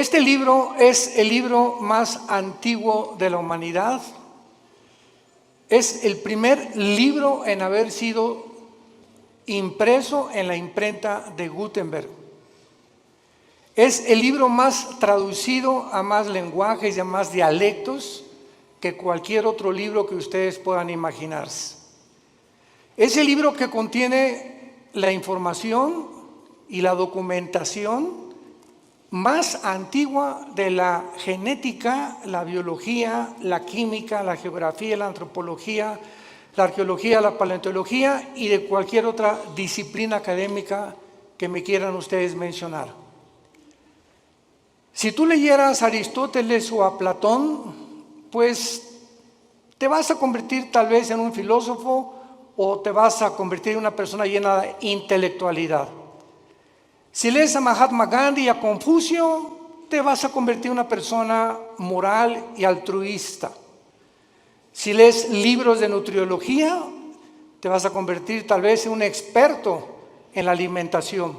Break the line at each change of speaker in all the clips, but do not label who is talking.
Este libro es el libro más antiguo de la humanidad. Es el primer libro en haber sido impreso en la imprenta de Gutenberg. Es el libro más traducido a más lenguajes y a más dialectos que cualquier otro libro que ustedes puedan imaginarse. Es el libro que contiene la información y la documentación más antigua de la genética, la biología, la química, la geografía, la antropología, la arqueología, la paleontología y de cualquier otra disciplina académica que me quieran ustedes mencionar. Si tú leyeras a Aristóteles o a Platón, pues te vas a convertir tal vez en un filósofo o te vas a convertir en una persona llena de intelectualidad. Si lees a Mahatma Gandhi y a Confucio, te vas a convertir en una persona moral y altruista. Si lees libros de nutriología, te vas a convertir tal vez en un experto en la alimentación.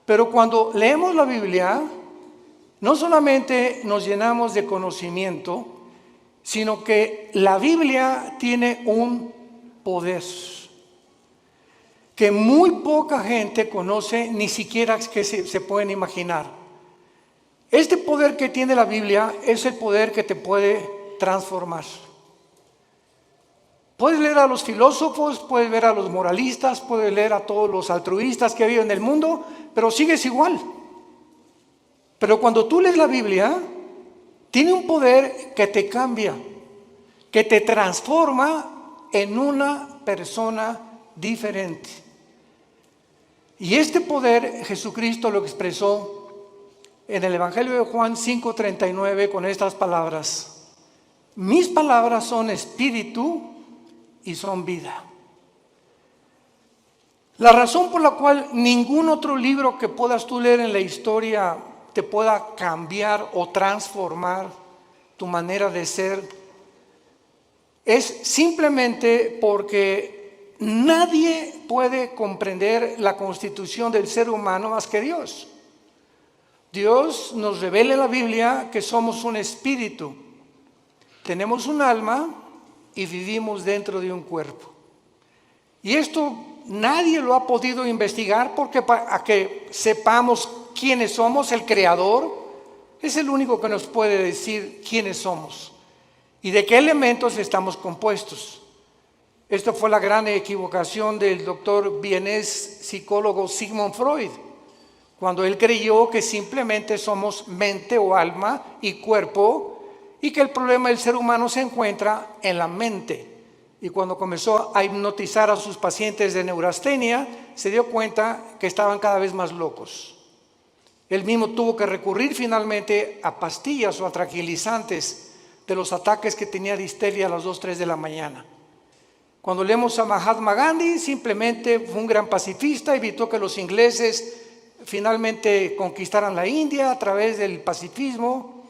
Pero cuando leemos la Biblia, no solamente nos llenamos de conocimiento, sino que la Biblia tiene un poder que muy poca gente conoce, ni siquiera que se pueden imaginar. Este poder que tiene la Biblia es el poder que te puede transformar. Puedes leer a los filósofos, puedes ver a los moralistas, puedes leer a todos los altruistas que viven en el mundo, pero sigues igual. Pero cuando tú lees la Biblia, tiene un poder que te cambia, que te transforma en una persona diferente. Y este poder Jesucristo lo expresó en el Evangelio de Juan 5:39 con estas palabras: mis palabras son espíritu y son vida. La razón por la cual ningún otro libro que puedas tú leer en la historia te pueda cambiar o transformar tu manera de ser es simplemente porque nadie puede comprender la constitución del ser humano más que Dios. Dios nos revela en la Biblia que somos un espíritu, tenemos un alma y vivimos dentro de un cuerpo. Y esto nadie lo ha podido investigar porque para que sepamos quiénes somos, el Creador es el único que nos puede decir quiénes somos y de qué elementos estamos compuestos. Esto fue la gran equivocación del doctor vienés psicólogo Sigmund Freud, cuando él creyó que simplemente somos mente o alma y cuerpo y que el problema del ser humano se encuentra en la mente. Y cuando comenzó a hipnotizar a sus pacientes de neurastenia, se dio cuenta que estaban cada vez más locos. Él mismo tuvo que recurrir finalmente a pastillas o a tranquilizantes de los ataques que tenía de histeria a las 2, 3 de la mañana. Cuando leemos a Mahatma Gandhi, simplemente fue un gran pacifista, evitó que los ingleses finalmente conquistaran la India a través del pacifismo.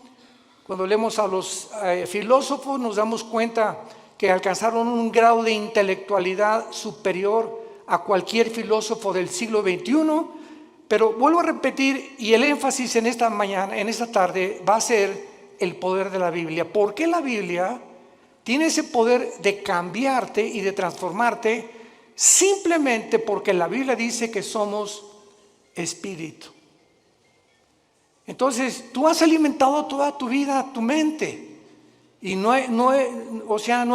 Cuando leemos a los filósofos nos damos cuenta que alcanzaron un grado de intelectualidad superior a cualquier filósofo del siglo XXI, pero vuelvo a repetir, y el énfasis en esta mañana, en esta tarde, va a ser el poder de la Biblia. ¿Por qué la Biblia tiene ese poder de cambiarte y de transformarte? Simplemente porque la Biblia dice que somos espíritu. Entonces, tú has alimentado toda tu vida tu mente y no hay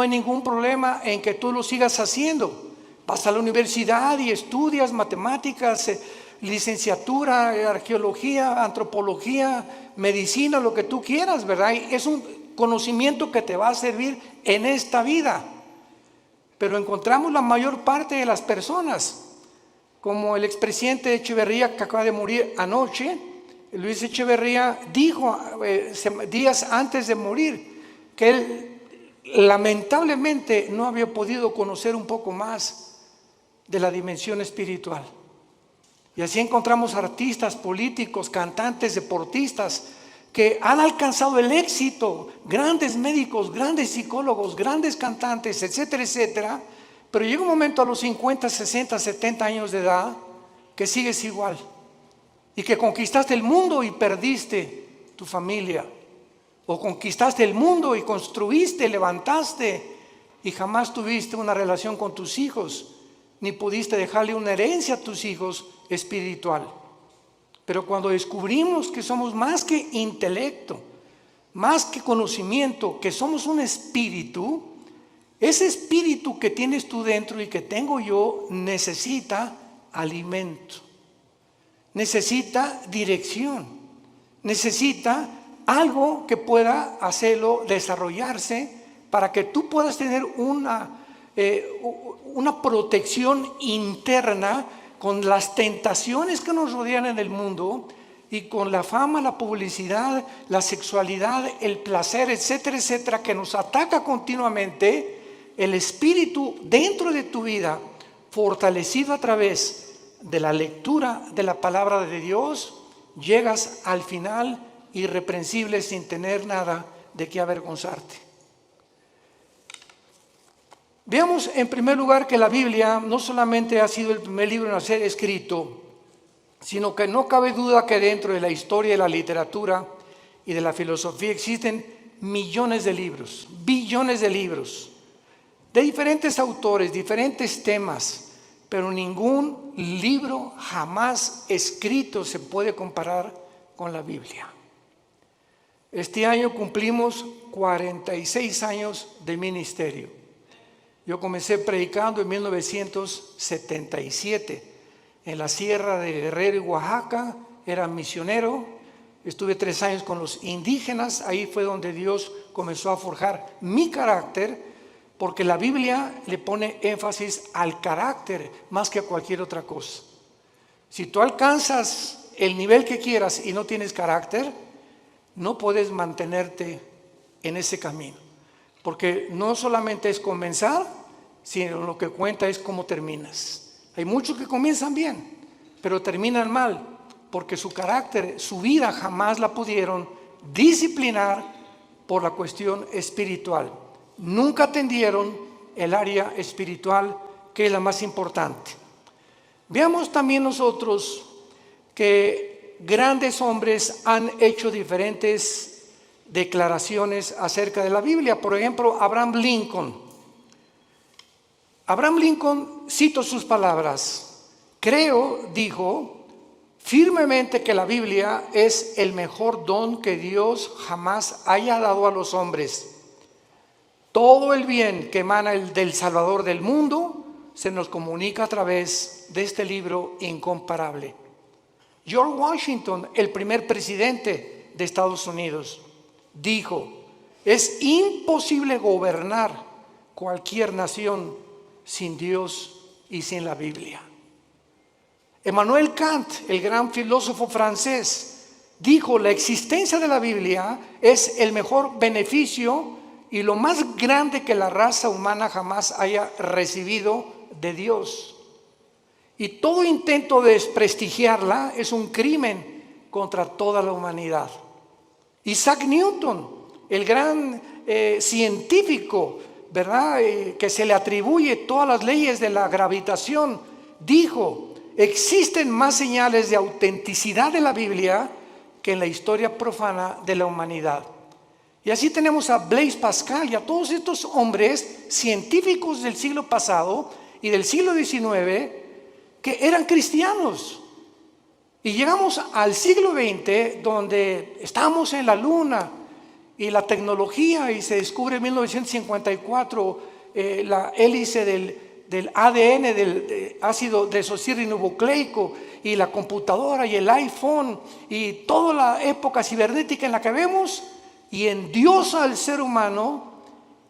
ningún problema en que tú lo sigas haciendo. Vas a la universidad y estudias matemáticas, licenciatura, arqueología, antropología, medicina, lo que tú quieras, ¿verdad? Es un conocimiento que te va a servir en esta vida. Pero encontramos la mayor parte de las personas, como el expresidente Echeverría, que acaba de morir anoche. Luis Echeverría dijo días antes de morir que él lamentablemente no había podido conocer un poco más de la dimensión espiritual. Y así encontramos artistas, políticos, cantantes, deportistas que han alcanzado el éxito, grandes médicos, grandes psicólogos, grandes cantantes, etcétera, etcétera. Pero llega un momento a los 50, 60, 70 años de edad que sigues igual. y que conquistaste el mundo y perdiste tu familia, o conquistaste el mundo y construiste, levantaste y jamás tuviste una relación con tus hijos, ni pudiste dejarle una herencia a tus hijos espiritual. Pero cuando descubrimos que somos más que intelecto, más que conocimiento, que somos un espíritu, ese espíritu que tienes tú dentro y que tengo yo necesita alimento, necesita dirección, necesita algo que pueda hacerlo desarrollarse para que tú puedas tener una protección interna con las tentaciones que nos rodean en el mundo y con la fama, la publicidad, la sexualidad, el placer, etcétera, etcétera, que nos ataca continuamente. El espíritu dentro de tu vida, fortalecido a través de la lectura de la palabra de Dios, llegas al final irreprensible sin tener nada de qué avergonzarte. Veamos en primer lugar que la Biblia no solamente ha sido el primer libro en ser escrito, sino que no cabe duda que dentro de la historia de la literatura y de la filosofía existen millones de libros, billones de libros, de diferentes autores, diferentes temas, pero ningún libro jamás escrito se puede comparar con la Biblia. Este año cumplimos 46 años de ministerio. Yo comencé predicando en 1977 en la Sierra de Guerrero y Oaxaca. Era misionero, estuve 3 años con los indígenas. Ahí fue donde Dios comenzó a forjar mi carácter, porque la Biblia le pone énfasis al carácter más que a cualquier otra cosa. Si tú alcanzas el nivel que quieras y no tienes carácter, no puedes mantenerte en ese camino, porque no solamente es comenzar, sino lo que cuenta es cómo terminas. Hay muchos que comienzan bien, pero terminan mal, porque su carácter, su vida jamás la pudieron disciplinar por la cuestión espiritual. Nunca atendieron el área espiritual, que es la más importante. Veamos también nosotros que grandes hombres han hecho diferentes declaraciones acerca de la Biblia. Por ejemplo, Abraham Lincoln. Abraham Lincoln, cito sus palabras: creo, dijo, firmemente que la Biblia es el mejor don que Dios jamás haya dado a los hombres. Todo el bien que emana del Salvador del mundo se nos comunica a través de este libro incomparable. George Washington, el primer presidente de Estados Unidos, dijo: es imposible gobernar cualquier nación sin Dios y sin la Biblia. Emmanuel Kant, el gran filósofo francés, dijo: la existencia de la Biblia es el mejor beneficio y lo más grande que la raza humana jamás haya recibido de Dios. Y todo intento de desprestigiarla es un crimen contra toda la humanidad. Isaac Newton, el gran científico, ¿verdad? Que se le atribuye todas las leyes de la gravitación, dijo: existen más señales de autenticidad de la Biblia que en la historia profana de la humanidad. Y así tenemos a Blaise Pascal y a todos estos hombres científicos del siglo pasado y del siglo XIX que eran cristianos. Y llegamos al siglo XX, donde estamos en la luna y la tecnología, y se descubre en 1954 la hélice del ADN, del ácido desoxirribonucleico, y la computadora y el iPhone y toda la época cibernética en la que vemos, y endiosa al ser humano.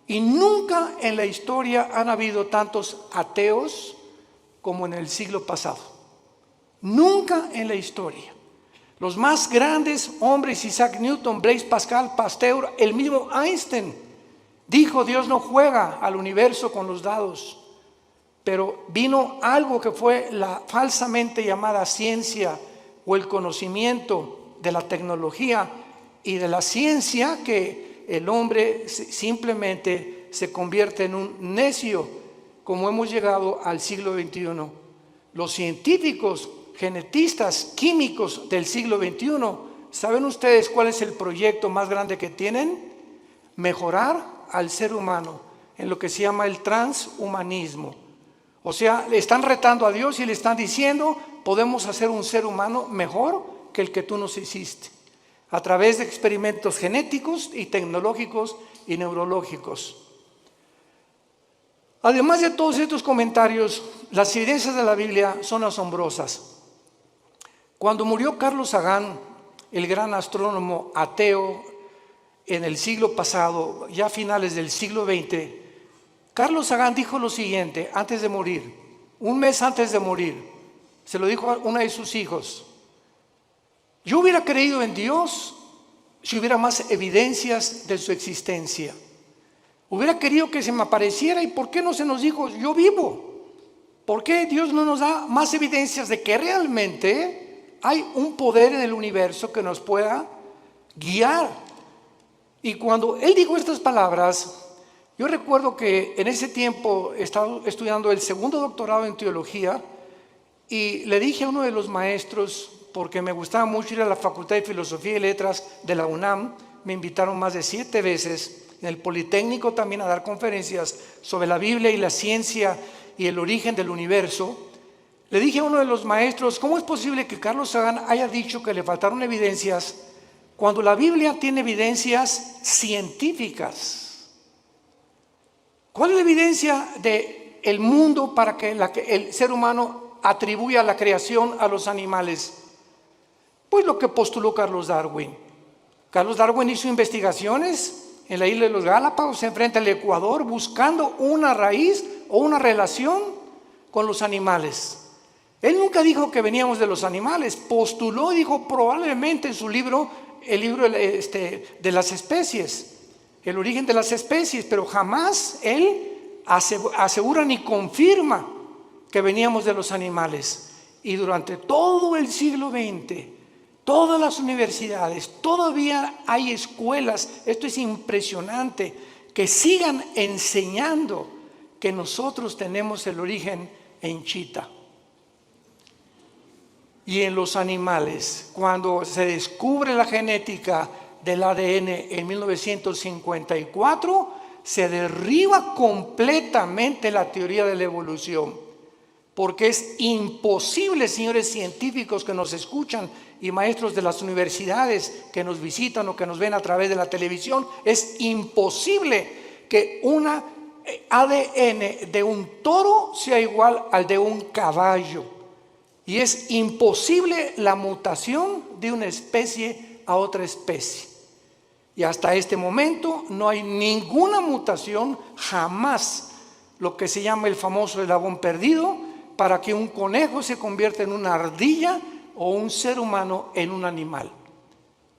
Y nunca en la historia han habido tantos ateos como en el siglo pasado. Nunca en la historia. Los más grandes hombres, Isaac Newton, Blaise Pascal, Pasteur, el mismo Einstein, dijo: Dios no juega al universo con los dados. Pero vino algo que fue la falsamente llamada ciencia, o el conocimiento de la tecnología y de la ciencia, que el hombre simplemente se convierte en un necio, como hemos llegado al siglo XXI. Los científicos genetistas químicos del siglo XXI, ¿saben ustedes cuál es el proyecto más grande que tienen? Mejorar al ser humano en lo que se llama el transhumanismo. O sea, le están retando a Dios y le están diciendo, podemos hacer un ser humano mejor que el que tú nos hiciste, a través de experimentos genéticos y tecnológicos y neurológicos. Además de todos estos comentarios, las evidencias de la Biblia son asombrosas. Cuando murió Carlos Sagan, el gran astrónomo ateo en el siglo pasado, ya a finales del siglo XX, Carlos Sagan dijo lo siguiente antes de morir, un mes antes de morir, se lo dijo a uno de sus hijos: yo hubiera creído en Dios si hubiera más evidencias de su existencia. Hubiera querido que se me apareciera. ¿Y por qué no se nos dijo yo vivo? ¿Por qué Dios no nos da más evidencias de que realmente hay un poder en el universo que nos pueda guiar? Y cuando él dijo estas palabras, yo recuerdo que en ese tiempo estaba estudiando el segundo doctorado en teología y le dije a uno de los maestros, porque me gustaba mucho ir a la Facultad de Filosofía y Letras de la UNAM, me invitaron más de 7 veces, en el Politécnico también, a dar conferencias sobre la Biblia y la ciencia y el origen del universo. Le dije a uno de los maestros, ¿cómo es posible que Carlos Sagan haya dicho que le faltaron evidencias cuando la Biblia tiene evidencias científicas? ¿Cuál es la evidencia del mundo para que el ser humano atribuya la creación a los animales? Pues lo que postuló Carlos Darwin. Carlos Darwin hizo investigaciones en la isla de los Galápagos, enfrente al Ecuador, buscando una raíz o una relación con los animales. Él nunca dijo que veníamos de los animales, postuló y dijo probablemente en su libro, el libro de las especies, el origen de las especies, pero jamás él asegura ni confirma que veníamos de los animales. Y durante todo el siglo XX, todas las universidades, todavía hay escuelas, esto es impresionante, que sigan enseñando que nosotros tenemos el origen en Chita. Y en los animales, cuando se descubre la genética del ADN en 1954, se derriba completamente la teoría de la evolución, porque es imposible, señores científicos que nos escuchan y maestros de las universidades que nos visitan o que nos ven a través de la televisión, es imposible que una ADN de un toro sea igual al de un caballo. Y es imposible la mutación de una especie a otra especie. Y hasta este momento no hay ninguna mutación, jamás, lo que se llama el famoso eslabón perdido, para que un conejo se convierta en una ardilla o un ser humano en un animal.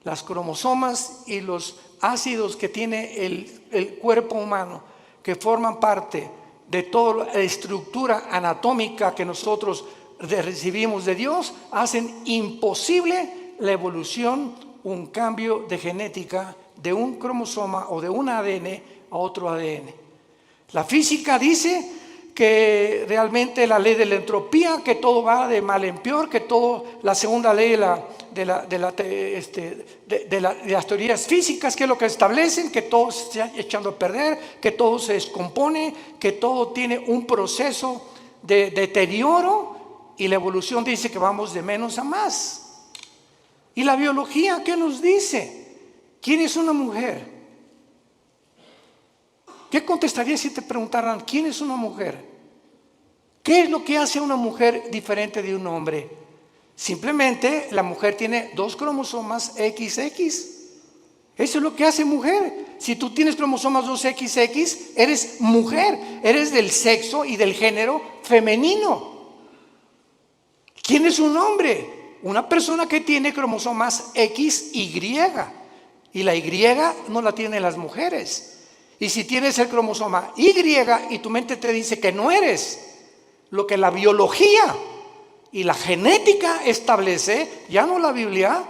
Las cromosomas y los ácidos que tiene el cuerpo humano, que forman parte de toda la estructura anatómica que nosotros recibimos de Dios, hacen imposible la evolución, un cambio de genética de un cromosoma o de un ADN a otro ADN. La física dice que realmente la ley de la entropía, que todo va de mal en peor, que todo, la segunda ley de las teorías físicas, que es lo que establecen, que todo se está echando a perder, que todo se descompone, que todo tiene un proceso de deterioro, y la evolución dice que vamos de menos a más. ¿Y la biología qué nos dice? ¿Quién es una mujer? ¿Qué contestarías si te preguntaran quién es una mujer? ¿Qué es lo que hace a una mujer diferente de un hombre? Simplemente la mujer tiene 2 cromosomas XX. Eso es lo que hace mujer. Si tú tienes cromosomas 2XX, eres mujer, eres del sexo y del género femenino. ¿Quién es un hombre? Una persona que tiene cromosomas XY. Y la Y no la tienen las mujeres. Y si tienes el cromosoma Y y tu mente te dice que no eres lo que la biología y la genética establece, ya no la Biblia,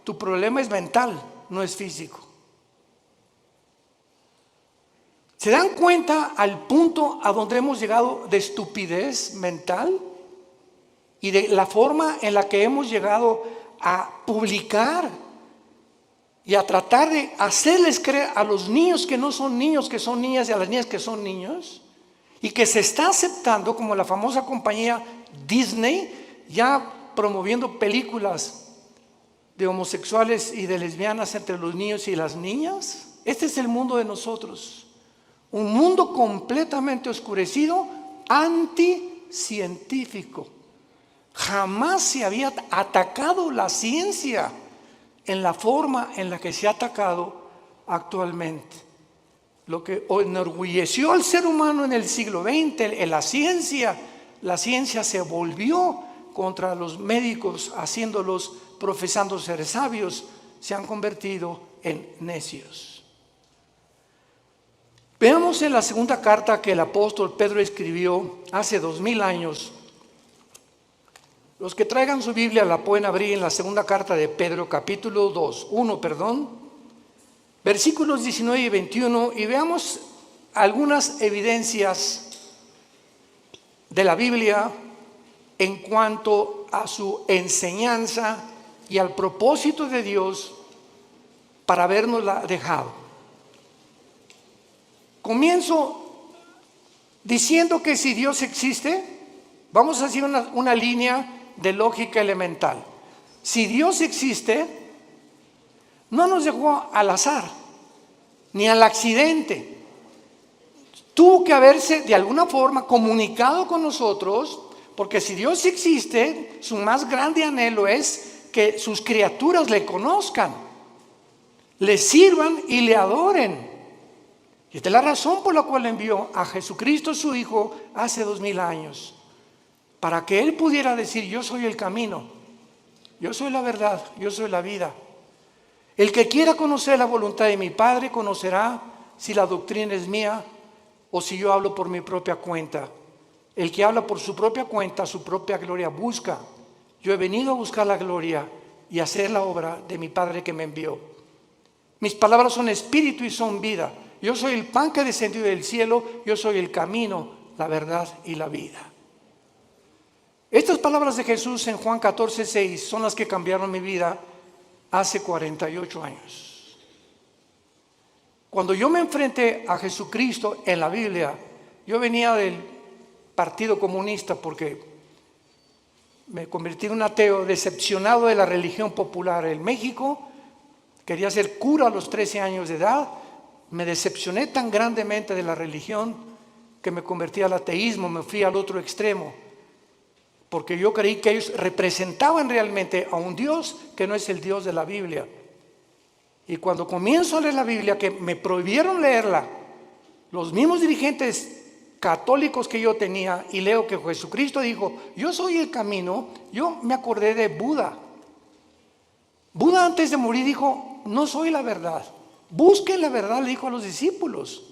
tu problema es mental, no es físico. ¿Se dan cuenta al punto a donde hemos llegado de estupidez mental? y de la forma en la que hemos llegado a publicar y a tratar de hacerles creer a los niños que no son niños, que son niñas, y a las niñas que son niños, y que se está aceptando, como la famosa compañía Disney, ya promoviendo películas de homosexuales y de lesbianas entre los niños y las niñas. Este es el mundo de nosotros, un mundo completamente oscurecido, anticientífico. Jamás se había atacado la ciencia en la forma en la que se ha atacado actualmente. Lo que enorgulleció al ser humano en el siglo XX, en la ciencia se volvió contra los médicos, haciéndolos, profesando ser sabios, se han convertido en necios. Veamos en la segunda carta que el apóstol Pedro escribió hace 2000 años. Los que traigan su Biblia la pueden abrir en la segunda carta de Pedro, capítulo 1, versículos 19 y 21, y veamos algunas evidencias de la Biblia en cuanto a su enseñanza y al propósito de Dios para habernosla dejado. Comienzo diciendo que si Dios existe, vamos a hacer una línea de lógica elemental. Si Dios existe, no nos dejó al azar, ni al accidente. Tuvo que haberse de alguna forma comunicado con nosotros, porque si Dios existe, su más grande anhelo es que sus criaturas le conozcan, le sirvan y le adoren. Y esta es la razón por la cual envió a Jesucristo su Hijo hace 2000 años, para que Él pudiera decir: yo soy el camino, yo soy la verdad, yo soy la vida. El que quiera conocer la voluntad de mi Padre conocerá si la doctrina es mía o si yo hablo por mi propia cuenta. El que habla por su propia cuenta, su propia gloria busca. Yo he venido a buscar la gloria y hacer la obra de mi Padre que me envió. Mis palabras son espíritu y son vida. Yo soy el pan que descendió del cielo, yo soy el camino, la verdad y la vida. Estas palabras de Jesús en Juan 14:6 son las que cambiaron mi vida hace 48 años. Cuando yo me enfrenté a Jesucristo en la Biblia, yo venía del Partido Comunista porque me convertí en un ateo decepcionado de la religión popular en México. Quería ser cura a los 13 años de edad. Me decepcioné tan grandemente de la religión que me convertí al ateísmo, me fui al otro extremo, porque yo creí que ellos representaban realmente a un Dios que no es el Dios de la Biblia. Y cuando comienzo a leer la Biblia, que me prohibieron leerla los mismos dirigentes católicos que yo tenía, y leo que Jesucristo dijo: yo soy el camino, yo me acordé de Buda. Buda antes de morir dijo: no soy la verdad, busquen la verdad, le dijo a los discípulos.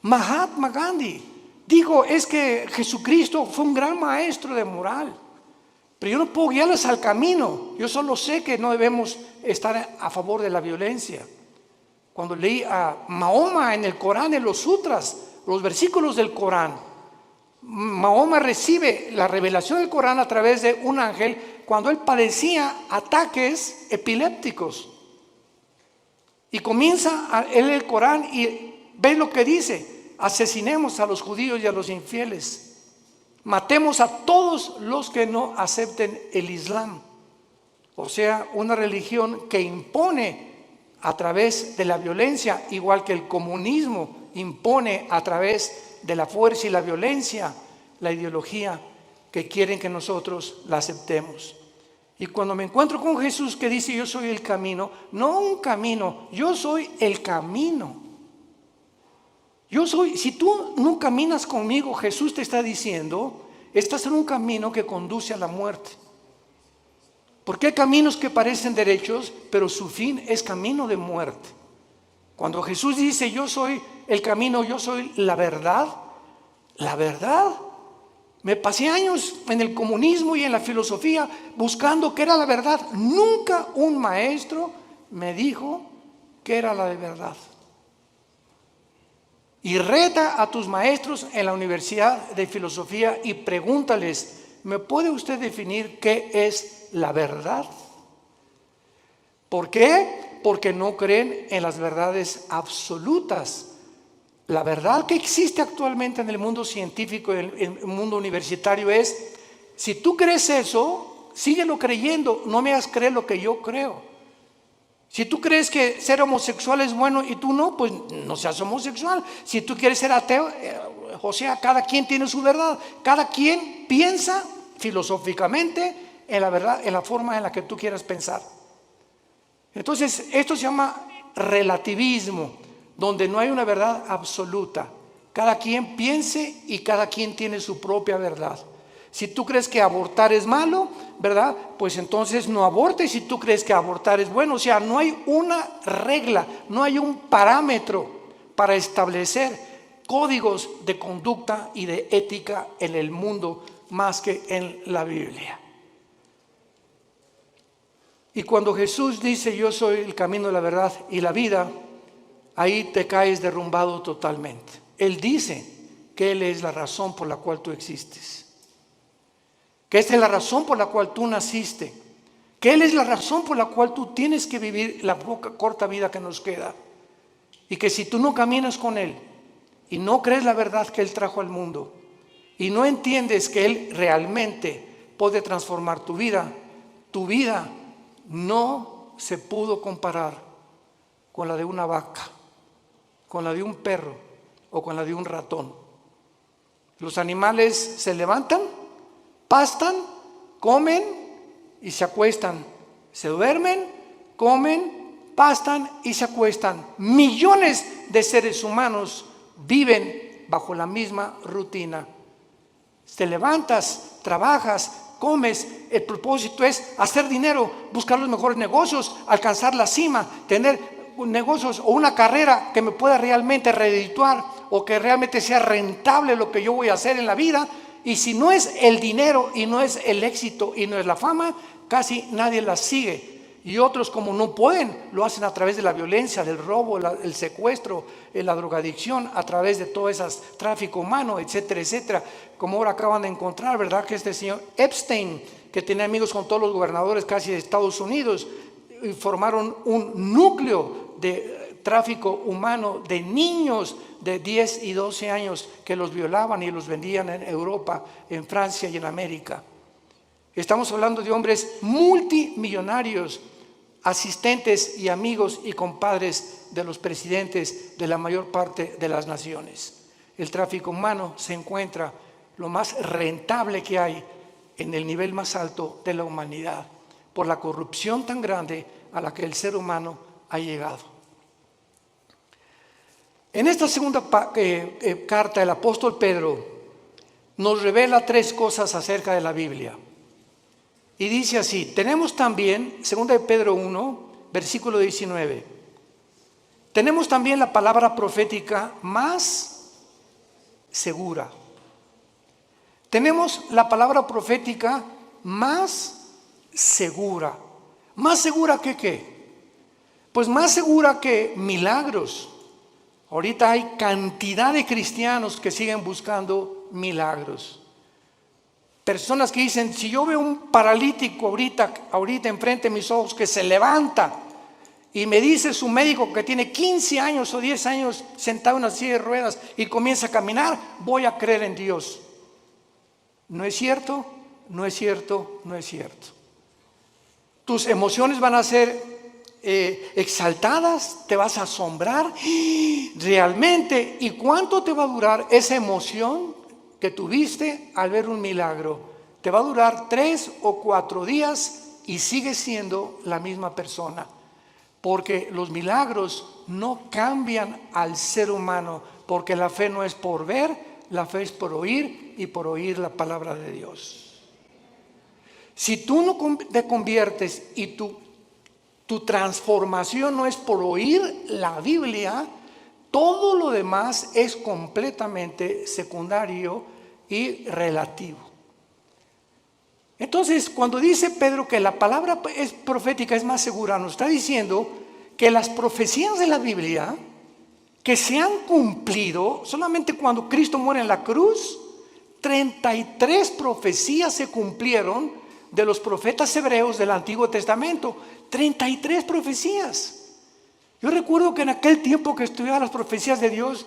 Mahatma Gandhi dijo: es que Jesucristo fue un gran maestro de moral, pero yo no puedo guiarles al camino, yo solo sé que no debemos estar a favor de la violencia. Cuando leí a Mahoma en el Corán, en los sutras, los versículos del Corán, Mahoma recibe la revelación del Corán a través de un ángel cuando él padecía ataques epilépticos. Y comienza a leer el Corán y ve lo que dice: asesinemos a los judíos y a los infieles, matemos a todos los que no acepten el Islam. O sea, una religión que impone a través de la violencia, igual que el comunismo impone a través de la fuerza y la violencia la ideología que quieren que nosotros la aceptemos. Y cuando me encuentro con Jesús que dice: yo soy el camino, no un camino, yo soy el camino. Yo soy, si tú no caminas conmigo, Jesús te está diciendo, estás en un camino que conduce a la muerte. Porque hay caminos que parecen derechos, pero su fin es camino de muerte. Cuando Jesús dice: yo soy el camino, yo soy la verdad, me pasé años en el comunismo y en la filosofía buscando qué era la verdad. Nunca un maestro me dijo qué era la verdad. Y reta a tus maestros en la universidad de filosofía y pregúntales: ¿me puede usted definir qué es la verdad? ¿Por qué? Porque no creen en las verdades absolutas. La verdad que existe actualmente en el mundo científico, en el mundo universitario es, si tú crees eso, síguelo creyendo, no me hagas creer lo que yo creo. Si tú crees que ser homosexual es bueno y tú no, pues no seas homosexual. Si tú quieres ser ateo, o sea, cada quien tiene su verdad. Cada quien piensa filosóficamente en la verdad, en la forma en la que tú quieras pensar. Entonces, esto se llama relativismo, donde no hay una verdad absoluta. Cada quien piense y cada quien tiene su propia verdad. Si tú crees que abortar es malo, ¿verdad? Pues entonces no abortes. Si tú crees que abortar es bueno, o sea, no hay una regla, no hay un parámetro para establecer códigos de conducta y de ética en el mundo más que en la Biblia. Y cuando Jesús dice, yo soy el camino, la verdad y la vida, ahí te caes derrumbado totalmente. Él dice que Él es la razón por la cual tú existes, que esta es la razón por la cual tú naciste, que Él es la razón por la cual tú tienes que vivir la corta vida que nos queda, y que si tú no caminas con Él y no crees la verdad que Él trajo al mundo y no entiendes que Él realmente puede transformar tu vida no se pudo comparar con la de una vaca, con la de un perro o con la de un ratón. Los animales se levantan, pastan, comen y se acuestan. Se duermen, comen, pastan y se acuestan. Millones de seres humanos viven bajo la misma rutina. Te levantas, trabajas, comes, el propósito es hacer dinero, buscar los mejores negocios, alcanzar la cima, tener negocios o una carrera que me pueda realmente redituar o que realmente sea rentable lo que yo voy a hacer en la vida. Y si no es el dinero y no es el éxito y no es la fama, casi nadie la sigue. Y otros, como no pueden, lo hacen a través de la violencia, del robo, el secuestro, la drogadicción, a través de todo ese tráfico humano, etcétera, etcétera. Como ahora acaban de encontrar, ¿verdad? Que este señor Epstein, que tenía amigos con todos los gobernadores casi de Estados Unidos, y formaron un núcleo de tráfico humano de niños de 10 y 12 años que los violaban y los vendían en Europa, en Francia y en América. Estamos hablando de hombres multimillonarios, asistentes y amigos y compadres de los presidentes de la mayor parte de las naciones. El tráfico humano se encuentra lo más rentable que hay en el nivel más alto de la humanidad, por la corrupción tan grande a la que el ser humano ha llegado. En esta segunda carta, el apóstol Pedro nos revela tres cosas acerca de la Biblia. Y dice así, tenemos también, 2 de Pedro 1, versículo 19, tenemos también la palabra profética más segura. Tenemos la palabra profética más segura. ¿Más segura que qué? Pues más segura que milagros. Ahorita hay cantidad de cristianos que siguen buscando milagros. Personas que dicen, si yo veo un paralítico ahorita enfrente de mis ojos que se levanta y me dice su médico que tiene 15 años o 10 años sentado en una silla de ruedas y comienza a caminar, voy a creer en Dios. ¿No es cierto? No es cierto, no es cierto. Tus emociones van a ser exaltadas, te vas a asombrar realmente. ¿Y cuánto te va a durar esa emoción que tuviste al ver un milagro? Te va a durar 3 o 4 días y sigues siendo la misma persona, porque los milagros no cambian al ser humano, porque la fe no es por ver, la fe es por oír y por oír la palabra de Dios. Si tú no te conviertes y tu transformación no es por oír la Biblia, todo lo demás es completamente secundario y relativo. Entonces, cuando dice Pedro que la palabra es profética, es más segura, nos está diciendo que las profecías de la Biblia que se han cumplido solamente cuando Cristo muere en la cruz, 33 profecías se cumplieron de los profetas hebreos del Antiguo Testamento. 33 profecías. Yo recuerdo que en aquel tiempo que estudiaba las profecías de Dios,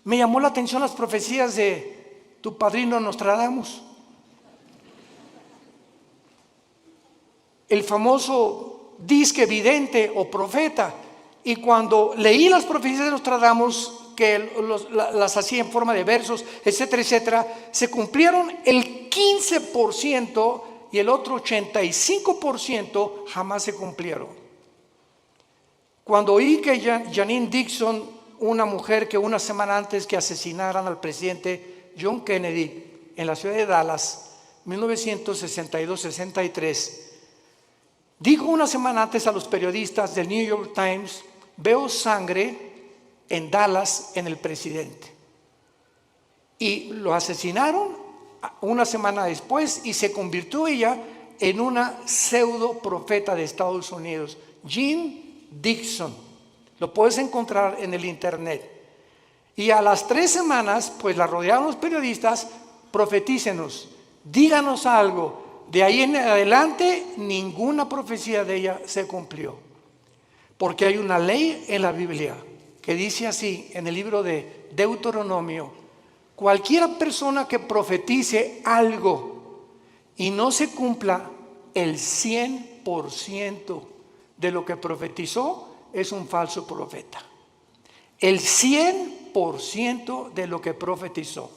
me llamó la atención las profecías de tu padrino Nostradamus. El famoso disque vidente o profeta. Y cuando leí las profecías de Nostradamus, que las hacía en forma de versos, etcétera, etcétera, se cumplieron el 15% y el otro 85% jamás se cumplieron. Cuando oí que Janine Dixon, una mujer que una semana antes que asesinaran al presidente John Kennedy en la ciudad de Dallas, 1962-63, dijo una semana antes a los periodistas del New York Times: veo sangre en Dallas en el presidente. Y lo asesinaron una semana después y se convirtió ella en una pseudo profeta de Estados Unidos, Jean Dixon. Lo puedes encontrar en el internet. Y a las 3 semanas, pues la rodearon los periodistas: profetícenos, díganos algo. De ahí en adelante, ninguna profecía de ella se cumplió. Porque hay una ley en la Biblia que dice así, en el libro de Deuteronomio: cualquier persona que profetice algo y no se cumpla el 100% de lo que profetizó, es un falso profeta. El 100% de lo que profetizó.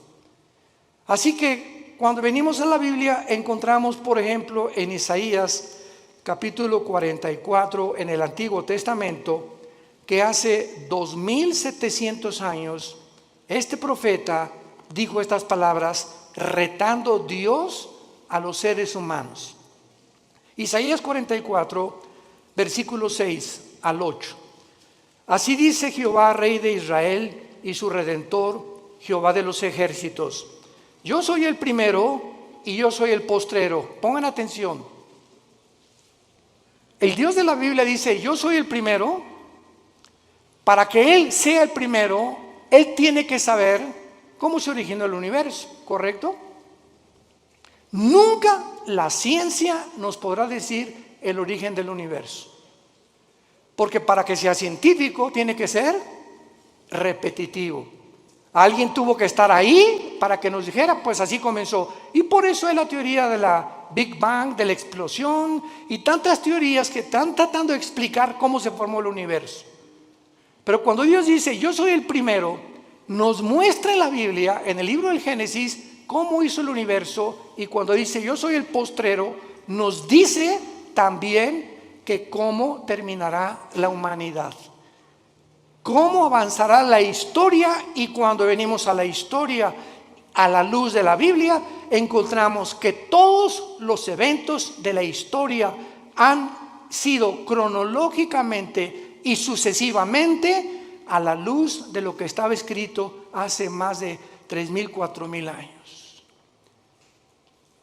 Así que cuando venimos a la Biblia encontramos, por ejemplo, en Isaías capítulo 44 en el Antiguo Testamento, que hace 2700 años este profeta dijo estas palabras retando Dios a los seres humanos. Isaías 44, versículo 6 al 8. Así dice Jehová, Rey de Israel y su Redentor, Jehová de los ejércitos: yo soy el primero y yo soy el postrero. Pongan atención. El Dios de la Biblia dice: yo soy el primero. Para que Él sea el primero, Él tiene que saber cómo se originó el universo, ¿correcto? Nunca la ciencia nos podrá decir el origen del universo. Porque para que sea científico tiene que ser repetitivo. Alguien tuvo que estar ahí para que nos dijera, pues así comenzó. Y por eso es la teoría de la Big Bang, de la explosión y tantas teorías que están tratando de explicar cómo se formó el universo. Pero cuando Dios dice: yo soy el primero, nos muestra en la Biblia, en el libro del Génesis, cómo hizo el universo. Y cuando dice: yo soy el postrero, nos dice también que cómo terminará la humanidad, cómo avanzará la historia. Y cuando venimos a la historia a la luz de la Biblia, encontramos que todos los eventos de la historia han sido cronológicamente y sucesivamente a la luz de lo que estaba escrito hace más de 3,000, 4,000 años.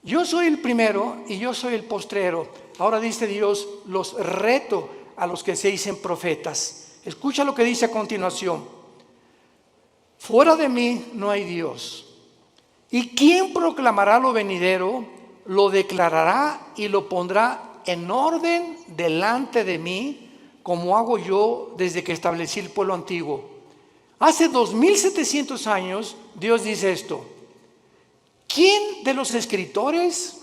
Yo soy el primero y yo soy el postrero. Ahora dice Dios: los reto a los que se dicen profetas. Escucha lo que dice a continuación: fuera de mí no hay Dios. ¿Y quién proclamará lo venidero? Lo declarará y lo pondrá en orden delante de mí, como hago yo desde que establecí el pueblo antiguo. Hace 2700 años Dios dice esto: ¿quién de los escritores,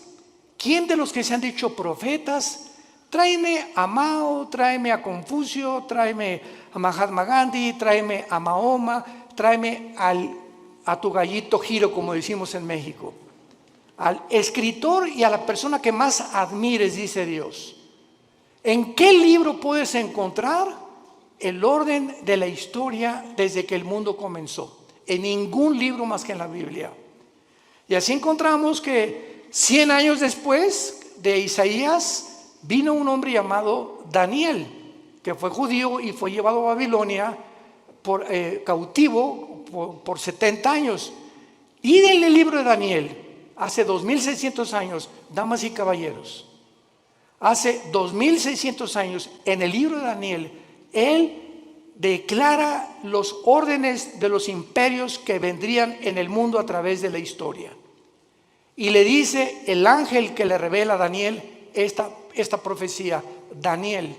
quién de los que se han dicho profetas, tráeme a Mao, tráeme a Confucio, tráeme a Mahatma Gandhi, tráeme a Mahoma, tráeme a tu gallito Giro, como decimos en México, al escritor y a la persona que más admires, dice Dios? ¿En qué libro puedes encontrar el orden de la historia desde que el mundo comenzó? En ningún libro más que en la Biblia. Y así encontramos que 100 años después de Isaías vino un hombre llamado Daniel, que fue judío y fue llevado a Babilonia cautivo por 70 años. Y en el libro de Daniel, hace 2600 años, damas y caballeros, hace 2600 años, en el libro de Daniel, él declara los órdenes de los imperios que vendrían en el mundo a través de la historia. Y le dice el ángel que le revela a Daniel esta profecía: Daniel,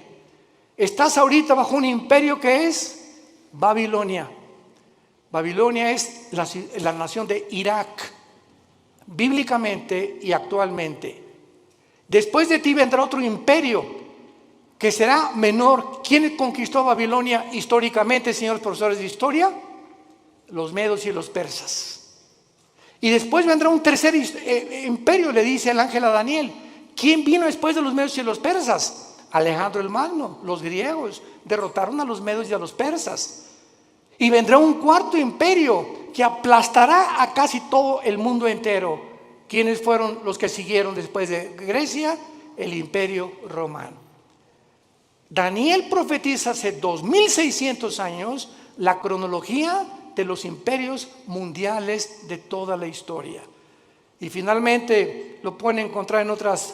estás ahorita bajo un imperio que es Babilonia. Babilonia es la nación de Irak, bíblicamente y actualmente. Después de ti vendrá otro imperio que será menor. ¿Quién conquistó Babilonia históricamente, señores profesores de historia? Los medos y los persas. Y después vendrá un tercer imperio, le dice el ángel a Daniel. ¿Quién vino después de los medos y los persas? Alejandro el Magno. Los griegos derrotaron a los medos y a los persas. Y vendrá un cuarto imperio que aplastará a casi todo el mundo entero. ¿Quiénes fueron los que siguieron después de Grecia? El imperio romano. Daniel profetiza hace 2600 años la cronología de los imperios mundiales de toda la historia. Y finalmente lo pueden encontrar en otras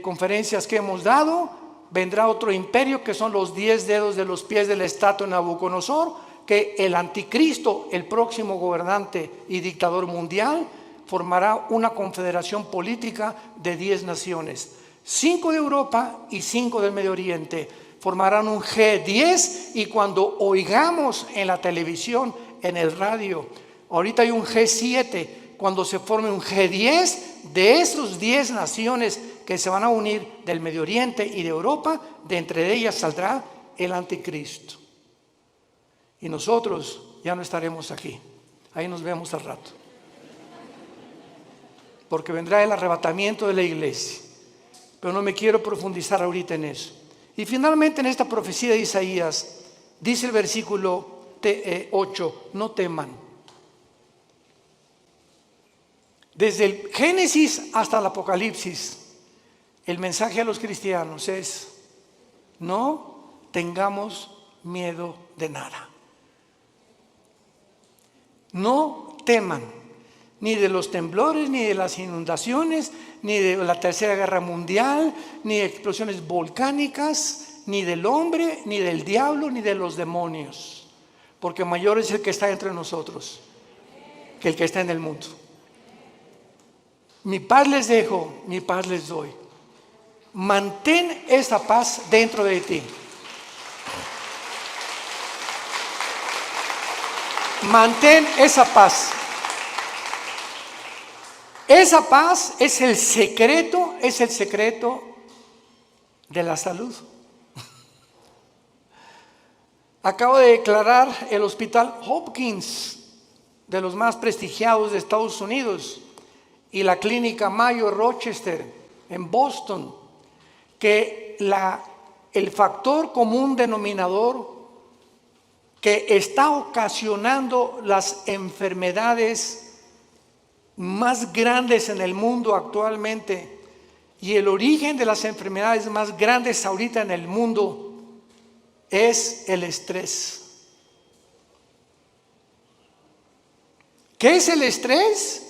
conferencias que hemos dado. Vendrá otro imperio que son los 10 dedos de los pies de la estatua de Nabucodonosor, que el anticristo, el próximo gobernante y dictador mundial, formará una confederación política de 10 naciones. 5 de Europa y 5 del Medio Oriente formarán un G10, y cuando oigamos en la televisión, en el radio, ahorita hay un G7, cuando se forme un G10 de esos 10 naciones que se van a unir del Medio Oriente y de Europa, de entre ellas saldrá el anticristo. Y nosotros ya no estaremos aquí. Ahí nos vemos al rato. Porque vendrá el arrebatamiento de la iglesia. Pero no me quiero profundizar ahorita en eso. Y finalmente en esta profecía de Isaías, dice el versículo 8, no teman. Desde el Génesis hasta el Apocalipsis, el mensaje a los cristianos es: no tengamos miedo de nada. No teman, ni de los temblores, ni de las inundaciones, ni de la Tercera Guerra Mundial, ni de explosiones volcánicas, ni del hombre, ni del diablo, ni de los demonios, porque mayor es el que está entre nosotros que el que está en el mundo. Mi paz les dejo, mi paz les doy. Mantén esa paz dentro de ti. Mantén esa paz. Esa paz es el secreto de la salud. Acabo de declarar el Hospital Hopkins, de los más prestigiados de Estados Unidos, y la Clínica Mayo Rochester en Boston, que el factor común denominador que está ocasionando las enfermedades más grandes en el mundo actualmente, y el origen de las enfermedades más grandes ahorita en el mundo, es el estrés. ¿Qué es el estrés?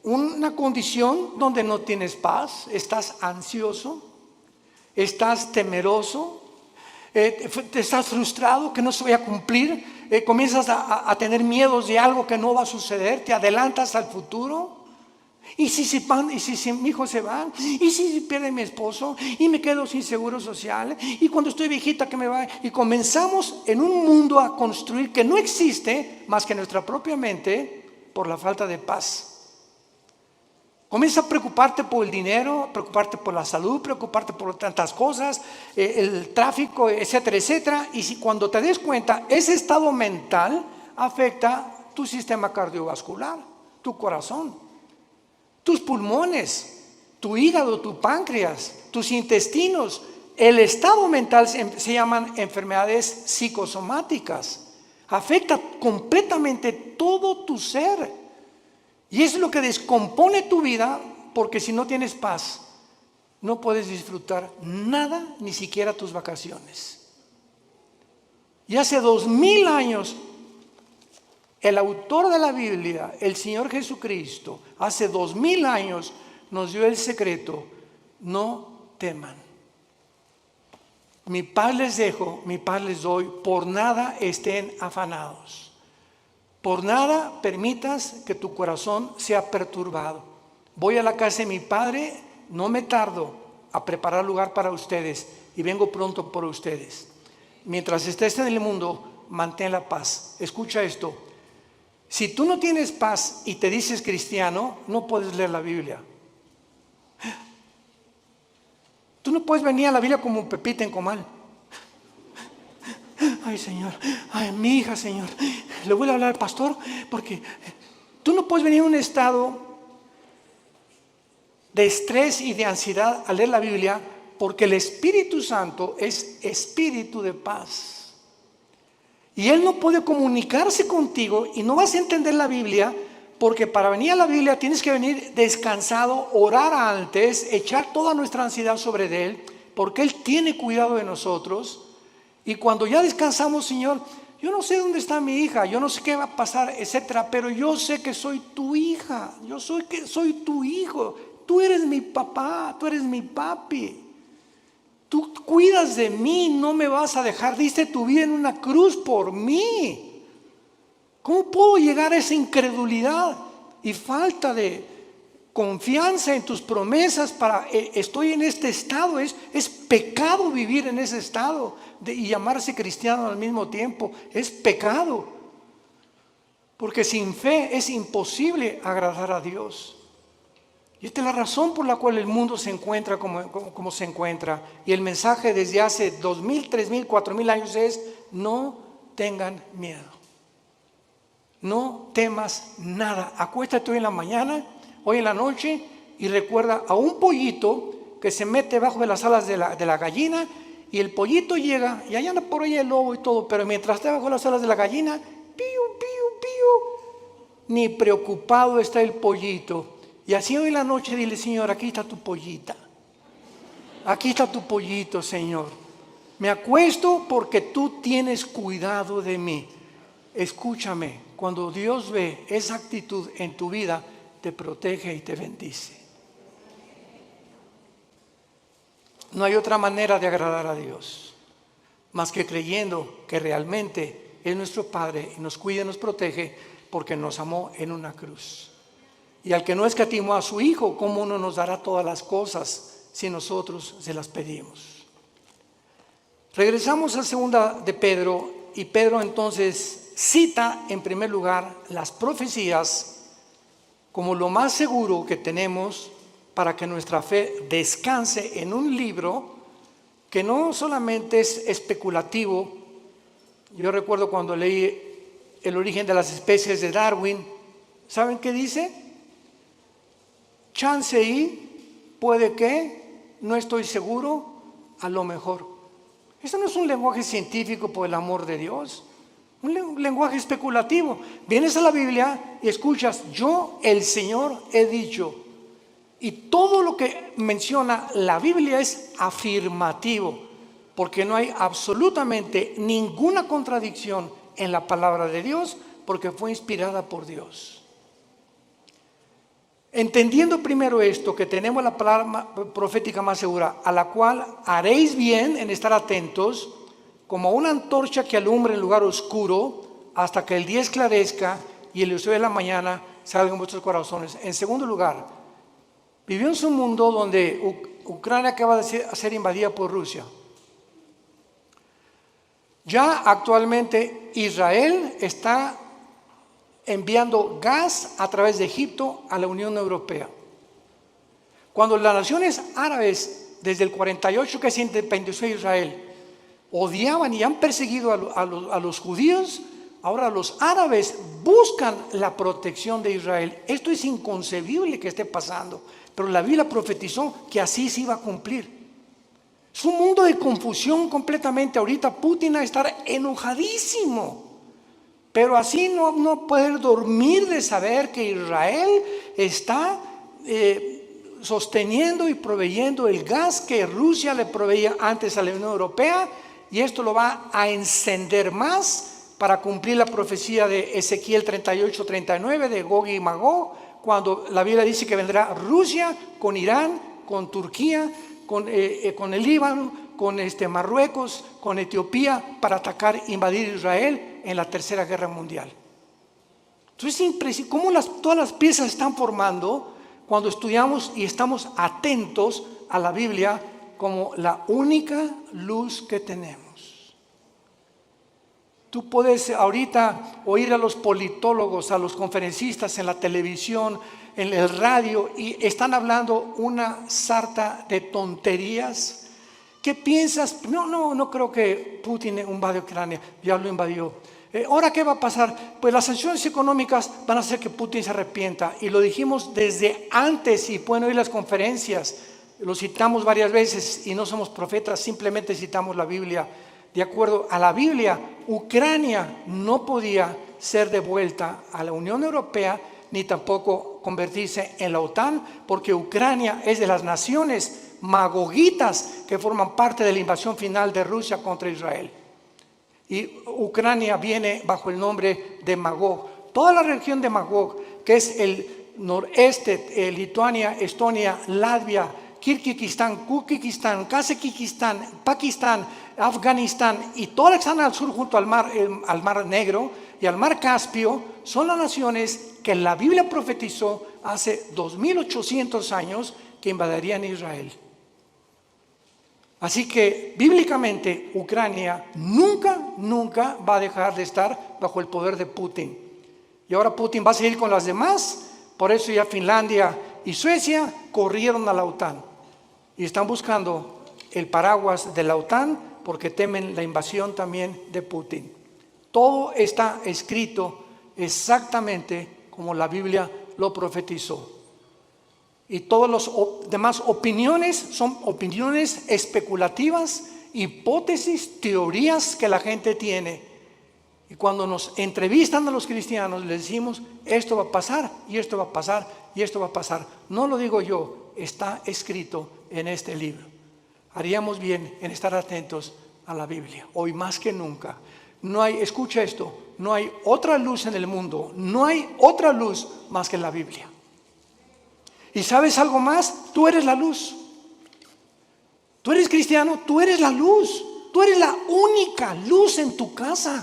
Una condición donde no tienes paz, estás ansioso, estás temeroso, te estás frustrado que no se vaya a cumplir, comienzas a tener miedos de algo que no va a suceder, te adelantas al futuro. ¿Y si mi hijo se va? ¿Y si pierde mi esposo? ¿Y me quedo sin seguro social? ¿Y cuando estoy viejita que me va? Y comenzamos en un mundo a construir que no existe más que nuestra propia mente, por la falta de paz. Comienza a preocuparte por el dinero, preocuparte por la salud, preocuparte por tantas cosas, el tráfico, etcétera, etcétera. Y si cuando te des cuenta, ese estado mental afecta tu sistema cardiovascular, tu corazón, tus pulmones, tu hígado, tu páncreas, tus intestinos. El estado mental se llaman enfermedades psicosomáticas. Afecta completamente todo tu ser. Y es lo que descompone tu vida, porque si no tienes paz, no puedes disfrutar nada, ni siquiera tus vacaciones. Y hace 2000 años, el autor de la Biblia, el Señor Jesucristo, hace 2000 años nos dio el secreto: no teman. Mi paz les dejo, mi paz les doy, por nada estén afanados. Por nada permitas que tu corazón sea perturbado. voy a la casa de mi Padre, no me tardo a preparar lugar para ustedes y vengo pronto por ustedes. Mientras estés en el mundo, mantén la paz. Escucha esto. Si tú no tienes paz y te dices cristiano, no puedes leer la Biblia. Tú no puedes venir a la Biblia como un Pepita en comal. Ay, Señor, ay, mi hija, Señor, le voy a hablar al pastor porque tú no puedes venir a un estado de estrés y de ansiedad al leer la Biblia, porque el Espíritu Santo es espíritu de paz. Y Él no puede comunicarse contigo y no vas a entender la Biblia, porque para venir a la Biblia tienes que venir descansado, orar antes, echar toda nuestra ansiedad sobre Él, porque Él tiene cuidado de nosotros. Y cuando ya descansamos, Señor, yo no sé dónde está mi hija, yo no sé qué va a pasar, etcétera, pero yo sé que soy tu hija, yo soy tu hijo, tú eres mi papá, tú eres mi papi. Tú cuidas de mí, no me vas a dejar, diste tu vida en una cruz por mí. ¿Cómo puedo llegar a esa incredulidad y falta de confianza en tus promesas estoy en este estado? Es pecado vivir en ese estado y llamarse cristiano al mismo tiempo. Es pecado. Porque sin fe es imposible agradar a Dios. Y esta es la razón por la cual el mundo se encuentra como se encuentra. Y el mensaje desde hace 2000, 3000, 4000 años es: no tengan miedo. No temas nada. Acuéstate hoy en la mañana, hoy en la noche, y recuerda a un pollito que se mete bajo de las alas de la gallina, y el pollito llega y allá anda por ahí el lobo y todo, pero mientras está bajo las alas de la gallina, pío, pío, pío, ni preocupado está el pollito. Y así hoy en la noche dile: Señor, aquí está tu pollita, aquí está tu pollito, Señor. Me acuesto porque tú tienes cuidado de mí. Escúchame, cuando Dios ve esa actitud en tu vida, te protege y te bendice. No hay otra manera de agradar a Dios más que creyendo que realmente es nuestro Padre y nos cuida y nos protege porque nos amó en una cruz. Y al que no escatimó a su Hijo, ¿cómo no nos dará todas las cosas si nosotros se las pedimos? Regresamos a segunda de Pedro, y Pedro entonces cita en primer lugar las profecías como lo más seguro que tenemos para que nuestra fe descanse en un libro que no solamente es especulativo. Yo recuerdo cuando leí El origen de las especies de Darwin, ¿saben qué dice? Chance y, puede que, no estoy seguro, a lo mejor. Eso no es un lenguaje científico, por el amor de Dios. Un lenguaje especulativo. Vienes a la Biblia y escuchas: yo, el Señor, he dicho. Y todo lo que menciona la Biblia es afirmativo, porque no hay absolutamente ninguna contradicción en la palabra de Dios, porque fue inspirada por Dios. Entendiendo primero esto, que tenemos la palabra profética más segura, a la cual haréis bien en estar atentos, como una antorcha que alumbra en lugar oscuro, hasta que el día esclarezca y el lucero de la mañana salga en vuestros corazones. En segundo lugar, vivimos en un mundo donde Ucrania acaba de ser invadida por Rusia. Ya actualmente Israel está enviando gas a través de Egipto a la Unión Europea. Cuando las naciones árabes, desde el 48 que se independizó Israel, odiaban y han perseguido a los judíos, ahora los árabes buscan la protección de Israel. Esto es inconcebible que esté pasando, pero la Biblia profetizó que así se iba a cumplir. Es un mundo de confusión completamente. Ahorita Putin va a estar enojadísimo, pero así no poder dormir de saber que Israel está sosteniendo y proveyendo el gas que Rusia le proveía antes a la Unión Europea, y esto lo va a encender más para cumplir la profecía de Ezequiel 38-39 de Gog y Magog, cuando la Biblia dice que vendrá Rusia con Irán, con Turquía, con el Líbano, con Marruecos, con Etiopía, para atacar, invadir Israel en la Tercera Guerra Mundial. Entonces es impresionante cómo todas las piezas están formando cuando estudiamos y estamos atentos a la Biblia como la única luz que tenemos. Tú puedes ahorita oír a los politólogos, a los conferencistas en la televisión, en el radio, y están hablando una sarta de tonterías. ¿Qué piensas? No creo que Putin invadió Ucrania, ya lo invadió. ¿Ahora qué va a pasar? Pues las sanciones económicas van a hacer que Putin se arrepienta, y lo dijimos desde antes, y pueden oír las conferencias, lo citamos varias veces y no somos profetas, simplemente citamos la Biblia. De acuerdo a la Biblia, Ucrania no podía ser devuelta a la Unión Europea ni tampoco convertirse en la OTAN, porque Ucrania es de las naciones magogitas que forman parte de la invasión final de Rusia contra Israel. Y Ucrania viene bajo el nombre de Magog. Toda la región de Magog, que es el noreste, Lituania, Estonia, Latvia, Kirguistán, Kuzbekistán, Kazajistán, Pakistán, Afganistán y todas las que están al sur junto al mar Negro y al mar Caspio, son las naciones que la Biblia profetizó hace 2800 años que invadirían Israel. Así que bíblicamente Ucrania nunca va a dejar de estar bajo el poder de Putin. Y ahora Putin va a seguir con las demás, por eso ya Finlandia y Suecia corrieron a la OTAN. Y están buscando el paraguas de la OTAN porque temen la invasión también de Putin. Todo está escrito exactamente como la Biblia lo profetizó. Y todas las demás opiniones son opiniones especulativas, hipótesis, teorías que la gente tiene. Y cuando nos entrevistan a los cristianos, les decimos, esto va a pasar, y esto va a pasar, y esto va a pasar. No lo digo yo, está escrito en este libro. Haríamos bien en estar atentos a la Biblia, hoy más que nunca. Escucha esto, no hay otra luz en el mundo, no hay otra luz más que la Biblia. ¿Y sabes algo más? Tú eres la luz. Tú eres cristiano, tú eres la luz. Tú eres la única luz en tu casa.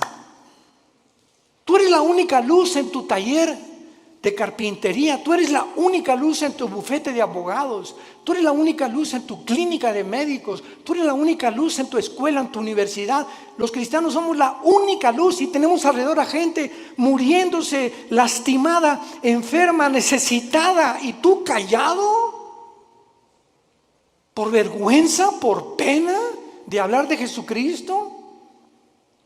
Tú eres la única luz en tu taller de carpintería. Tú eres la única luz en tu bufete de abogados. Tú eres la única luz en tu clínica de médicos. Tú eres la única luz en tu escuela, en tu universidad. Los cristianos somos la única luz y tenemos alrededor a gente muriéndose, lastimada, enferma, necesitada. ¿Y tú callado? ¿Por vergüenza, por pena de hablar de Jesucristo?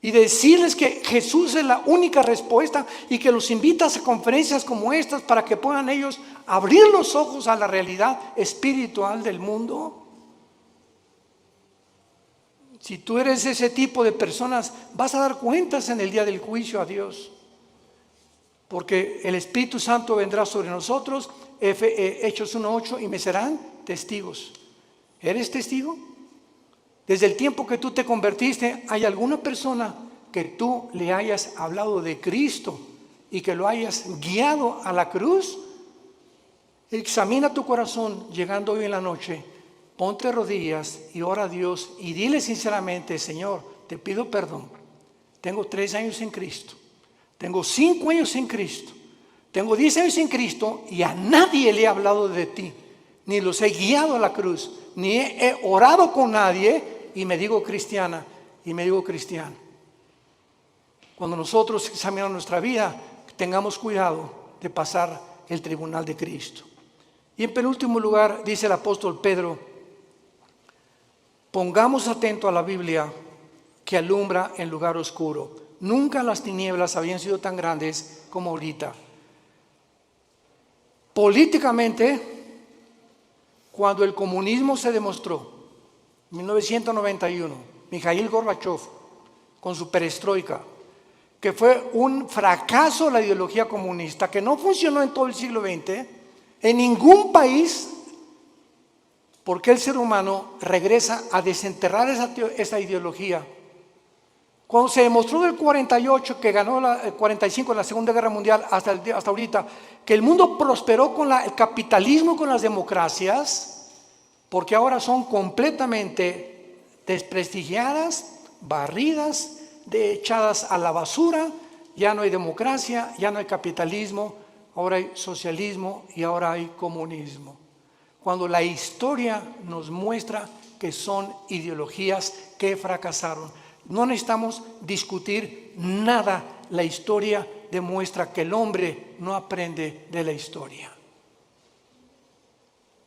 Y decirles que Jesús es la única respuesta y que los invitas a conferencias como estas para que puedan ellos abrir los ojos a la realidad espiritual del mundo. Si tú eres ese tipo de personas, vas a dar cuentas en el día del juicio a Dios. Porque el Espíritu Santo vendrá sobre nosotros, Hechos 1:8, y me serán testigos. ¿Eres testigo? Desde el tiempo que tú te convertiste, ¿hay alguna persona que tú le hayas hablado de Cristo y que lo hayas guiado a la cruz? Examina tu corazón llegando hoy en la noche, ponte rodillas y ora a Dios y dile sinceramente, Señor, te pido perdón. Tengo 3 años en Cristo, tengo 5 años en Cristo, tengo 10 años en Cristo y a nadie le he hablado de ti, ni los he guiado a la cruz, ni he orado con nadie y me digo cristiana y me digo cristiano. Cuando nosotros examinamos nuestra vida, tengamos cuidado de pasar el tribunal de Cristo. Y en penúltimo lugar, dice el apóstol Pedro, pongamos atento a la Biblia que alumbra en lugar oscuro. Nunca las tinieblas habían sido tan grandes como ahorita. Políticamente, cuando el comunismo se demostró, 1991, Mikhail Gorbachev, con su perestroika, que fue un fracaso la ideología comunista, que no funcionó en todo el siglo XX, en ningún país, porque el ser humano regresa a desenterrar esa ideología. Cuando se demostró del 48, que ganó el 45 en la Segunda Guerra Mundial, hasta ahorita, que el mundo prosperó con el capitalismo, con las democracias, porque ahora son completamente desprestigiadas, barridas, echadas a la basura. Ya no hay democracia, ya no hay capitalismo, ahora hay socialismo y ahora hay comunismo. Cuando la historia nos muestra que son ideologías que fracasaron. No necesitamos discutir nada. La historia demuestra que el hombre no aprende de la historia.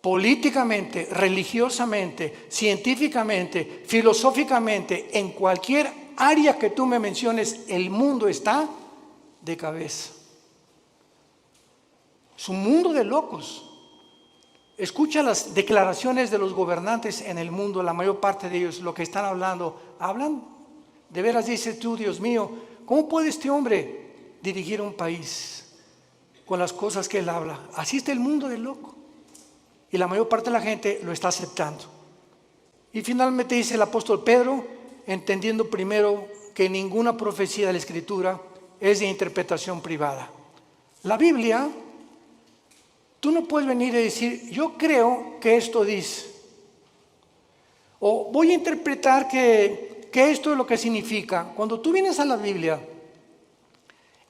Políticamente, religiosamente, científicamente, filosóficamente, en cualquier área que tú me menciones, el mundo está de cabeza. Es un mundo de locos. Escucha las declaraciones de los gobernantes en el mundo, la mayor parte de ellos, lo que están hablando. Hablan, de veras dices tú, Dios mío, ¿cómo puede este hombre dirigir un país con las cosas que él habla? Así está el mundo de loco. Y la mayor parte de la gente lo está aceptando. Y finalmente dice el apóstol Pedro, entendiendo primero que ninguna profecía de la Escritura es de interpretación privada. La Biblia, tú no puedes venir y decir, yo creo que esto dice. O voy a interpretar que esto es lo que significa. Cuando tú vienes a la Biblia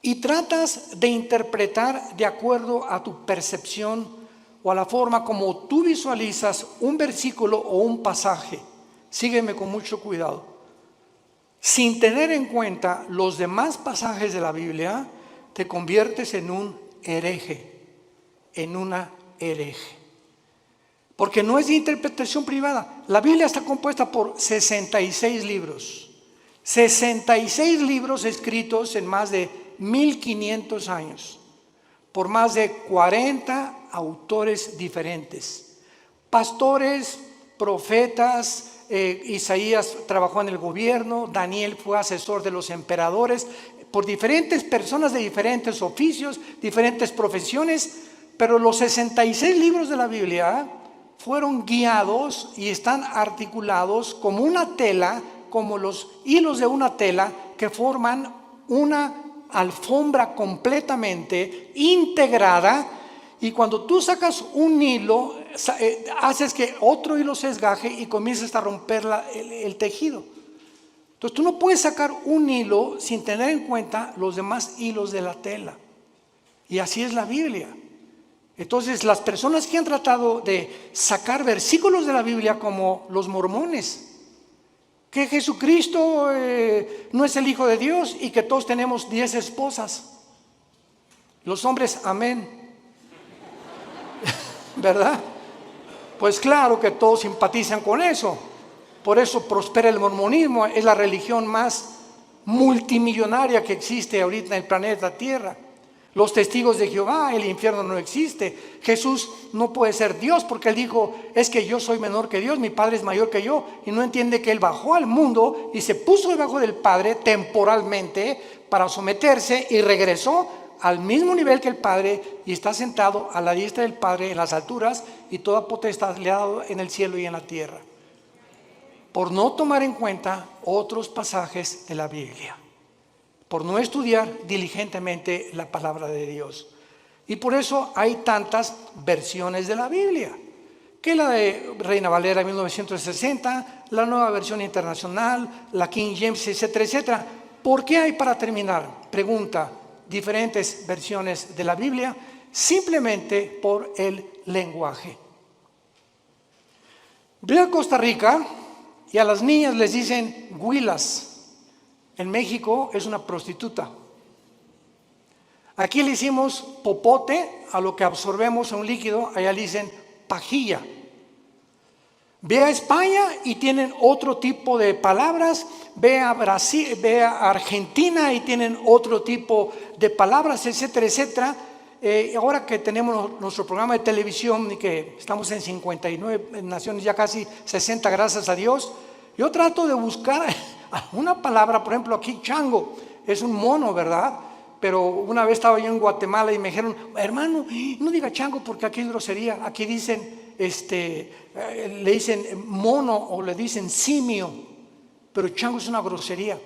y tratas de interpretar de acuerdo a tu percepción o a la forma como tú visualizas un versículo o un pasaje, sígueme con mucho cuidado, sin tener en cuenta los demás pasajes de la Biblia, te conviertes en un hereje, en una hereje. Porque no es de interpretación privada. La Biblia está compuesta por 66 libros. 66 libros escritos en más de 1500 años, por más de 40 autores diferentes. Pastores, profetas, Isaías trabajó en el gobierno, Daniel fue asesor de los emperadores, por diferentes personas de diferentes oficios, diferentes profesiones, pero los 66 libros de la Biblia fueron guiados y están articulados como una tela, como los hilos de una tela que forman una alfombra completamente integrada. Y cuando tú sacas un hilo, haces que otro hilo se desgaje y comienzas a romper el tejido. Entonces tú no puedes sacar un hilo sin tener en cuenta los demás hilos de la tela. Y así es la Biblia. Entonces las personas que han tratado de sacar versículos de la Biblia, como los mormones, que Jesucristo no es el Hijo de Dios y que todos tenemos 10 esposas. Los hombres, amén. ¿Verdad? Pues claro que todos simpatizan con eso. Por eso prospera el mormonismo. Es la religión más multimillonaria que existe ahorita en el planeta Tierra. Los testigos de Jehová, el infierno no existe. Jesús no puede ser Dios porque él dijo, es que yo soy menor que Dios, mi Padre es mayor que yo. Y no entiende que él bajó al mundo y se puso debajo del Padre temporalmente para someterse y regresó al mismo nivel que el Padre y está sentado a la diestra del Padre en las alturas, y toda potestad le ha dado en el cielo y en la tierra. Por no tomar en cuenta otros pasajes de la Biblia, por no estudiar diligentemente la palabra de Dios. Y por eso hay tantas versiones de la Biblia, que la de Reina Valera 1960, la Nueva Versión Internacional, la King James, etcétera, etcétera. ¿Por qué hay, para terminar, pregunta, diferentes versiones de la Biblia? Simplemente por el lenguaje. Ve a Costa Rica y a las niñas les dicen huilas. En México es una prostituta. Aquí le hicimos popote a lo que absorbemos a un líquido, allá le dicen pajilla. Ve a España y tienen otro tipo de palabras. Ve a Brasil, ve a Argentina y tienen otro tipo de palabras, etcétera, etcétera. Ahora que tenemos nuestro programa de televisión y que estamos en 59 naciones, ya casi 60, gracias a Dios, yo trato de buscar una palabra. Por ejemplo, aquí chango es un mono, ¿verdad? Pero una vez estaba yo en Guatemala y me dijeron, hermano, no diga chango porque aquí es grosería. Aquí dicen, le dicen mono o le dicen simio, pero chango es una grosería.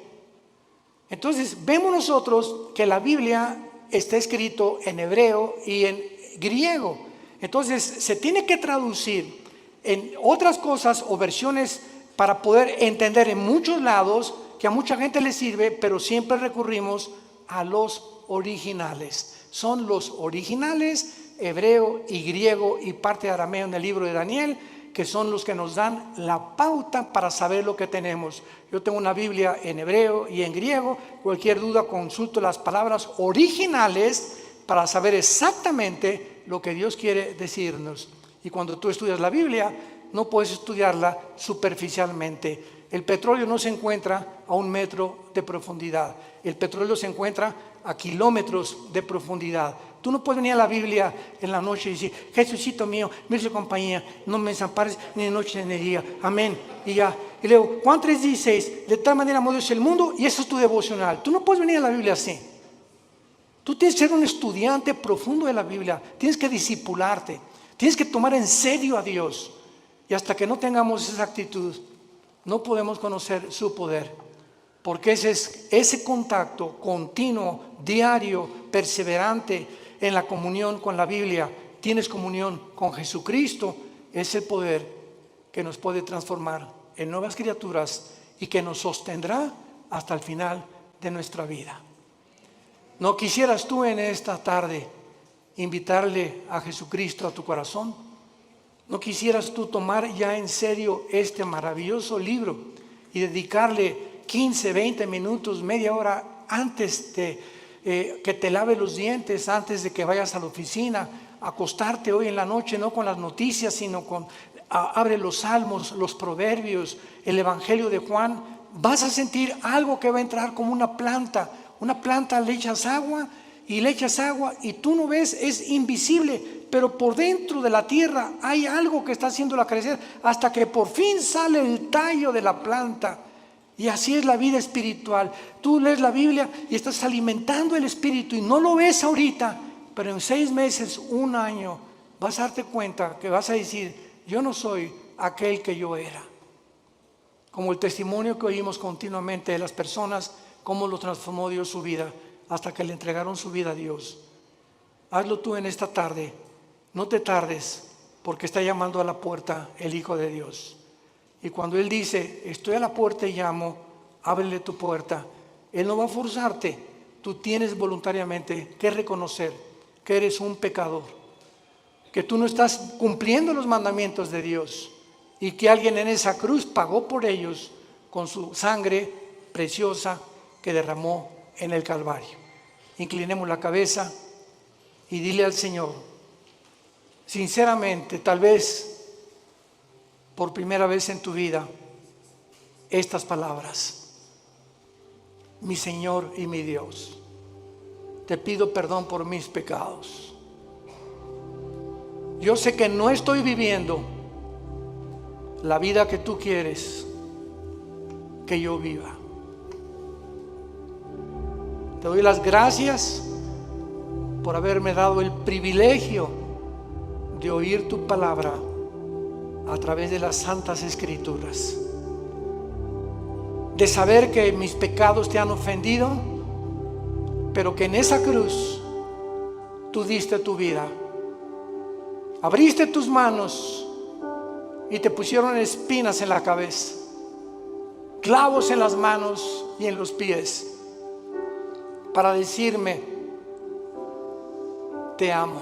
Entonces vemos nosotros que la Biblia está escrito en hebreo y en griego. Entonces se tiene que traducir en otras cosas o versiones para poder entender en muchos lados, que a mucha gente le sirve, pero siempre recurrimos a los originales. Son los originales, hebreo y griego y parte de arameo en el libro de Daniel, que son los que nos dan la pauta para saber lo que tenemos. Yo tengo una Biblia en hebreo y en griego. Cualquier duda consulto las palabras originales para saber exactamente lo que Dios quiere decirnos. Y cuando tú estudias la Biblia, no puedes estudiarla superficialmente. El petróleo no se encuentra a 1 metro de profundidad. El petróleo se encuentra a kilómetros de profundidad. Tú no puedes venir a la Biblia en la noche y decir: Jesucito mío, me hizo compañía, no me desampares ni de noche ni de día, amén, y ya. Y luego, Juan 3:16, de tal manera amó Dios el mundo, y eso es tu devocional. Tú no puedes venir a la Biblia así. Tú tienes que ser un estudiante profundo de la Biblia, tienes que discipularte, tienes que tomar en serio a Dios. Y hasta que no tengamos esa actitud, no podemos conocer su poder. Porque ese contacto continuo, diario, perseverante en la comunión con la Biblia, tienes comunión con Jesucristo, es el poder que nos puede transformar en nuevas criaturas y que nos sostendrá hasta el final de nuestra vida. ¿No quisieras tú en esta tarde invitarle a Jesucristo a tu corazón? ¿No quisieras tú tomar ya en serio este maravilloso libro y dedicarle 15, 20 minutos, media hora antes de que te lave los dientes, antes de que vayas a la oficina, acostarte hoy en la noche, no con las noticias, sino abre los salmos, los proverbios, el evangelio de Juan? Vas a sentir algo que va a entrar como una planta. Una planta le echas agua y tú no ves, es invisible, pero por dentro de la tierra hay algo que está haciéndola crecer hasta que por fin sale el tallo de la planta. Y así es la vida espiritual. Tú lees la Biblia y estás alimentando el espíritu y no lo ves ahorita, pero en 6 meses, 1 año, vas a darte cuenta que vas a decir: yo no soy aquel que yo era. Como el testimonio que oímos continuamente de las personas, cómo lo transformó Dios su vida hasta que le entregaron su vida a Dios. Hazlo tú en esta tarde. No te tardes, porque está llamando a la puerta el Hijo de Dios. Y cuando Él dice: estoy a la puerta y llamo, ábrele tu puerta, Él no va a forzarte. Tú tienes voluntariamente que reconocer que eres un pecador, que tú no estás cumpliendo los mandamientos de Dios y que alguien en esa cruz pagó por ellos con su sangre preciosa que derramó en el Calvario. Inclinemos la cabeza y dile al Señor, sinceramente, tal vez por primera vez en tu vida, estas palabras: mi Señor y mi Dios, te pido perdón por mis pecados. Yo sé que no estoy viviendo la vida que tú quieres que yo viva. Te doy las gracias por haberme dado el privilegio de oír tu palabra a través de las Santas Escrituras, de saber que mis pecados te han ofendido, pero que en esa cruz tú diste tu vida, abriste tus manos y te pusieron espinas en la cabeza, clavos en las manos y en los pies, para decirme: te amo.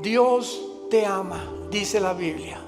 Dios te ama, dice la Biblia.